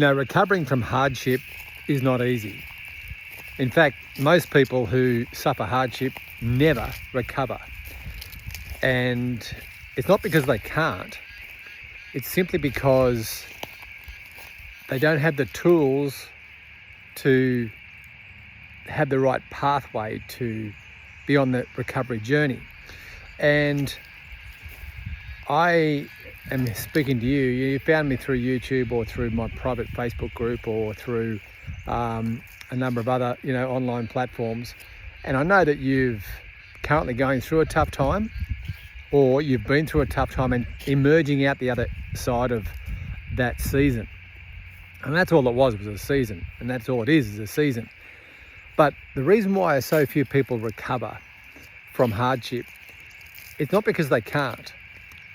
Recovering from hardship is not easy. In fact, most people who suffer hardship never recover. And it's not because they can't, it's simply because they don't have the tools to have the right pathway to be on the recovery journey. And I am speaking to you. You found me through YouTube or through my private Facebook group or through a number of other online platforms. And I know that you've currently going through a tough time, or you've been through a tough time and emerging out the other side of that season. And that's all it was a season. And that's all it is a season. But the reason why so few people recover from hardship, it's not because they can't.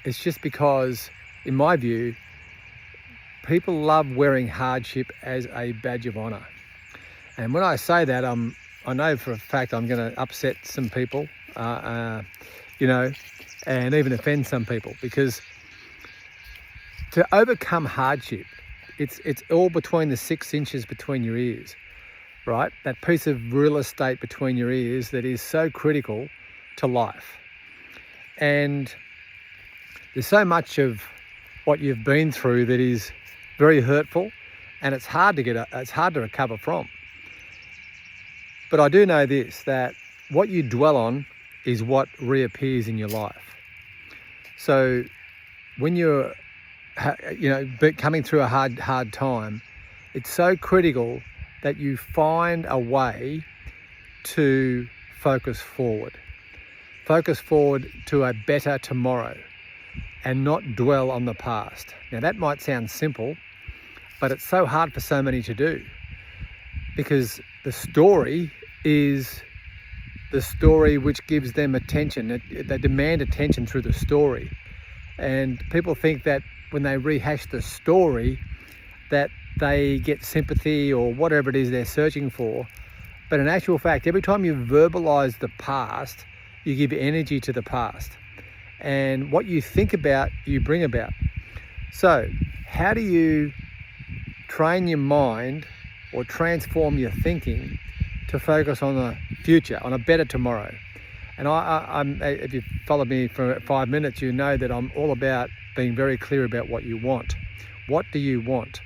It's just because, in my view, people love wearing hardship as a badge of honor. And when I say that, I know for a fact I'm going to upset some people, and even offend some people, because to overcome hardship, it's all between the 6 inches between your ears, right? That piece of real estate between your ears that is so critical to life. And there's so much of what you've been through that is very hurtful, and it's hard to recover from. But I do know this, that what you dwell on is what reappears in your life. So when you're coming through a hard time, it's so critical that you find a way to focus forward to a better tomorrow, and not dwell on the past. Now that might sound simple, but it's so hard for so many to do, because the story is the story which gives them attention. They demand attention through the story. And people think that when they rehash the story that they get sympathy or whatever it is they're searching for. But in actual fact, every time you verbalize the past, you give energy to the past. And what you think about, you bring about. So how do you train your mind or transform your thinking to focus on the future, on a better tomorrow? And I'm if you followed me for 5 minutes, you know that I'm all about being very clear about what you want. What do you want?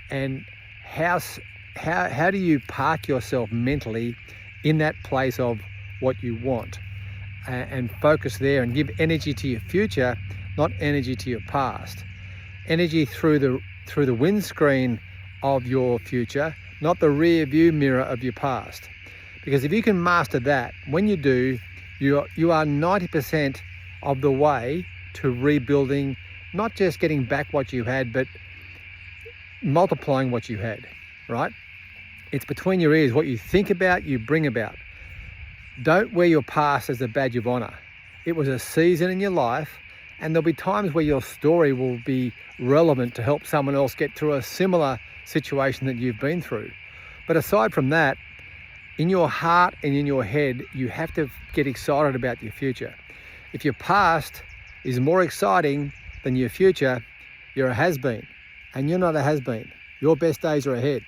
And how do you park yourself mentally in that place of what you want, and focus there and give energy to your future, not energy to your past. Energy through the windscreen of your future, not the rear view mirror of your past. Because if you can master that, when you do, you are 90% of the way to rebuilding, not just getting back what you had, but multiplying what you had, right? It's between your ears. What you think about, you bring about. Don't wear your past as a badge of honor. It was a season in your life, and there'll be times where your story will be relevant to help someone else get through a similar situation that you've been through. But aside from that, in your heart and in your head, you have to get excited about your future. If your past is more exciting than your future, you're a has-been, and you're not a has-been. Your best days are ahead.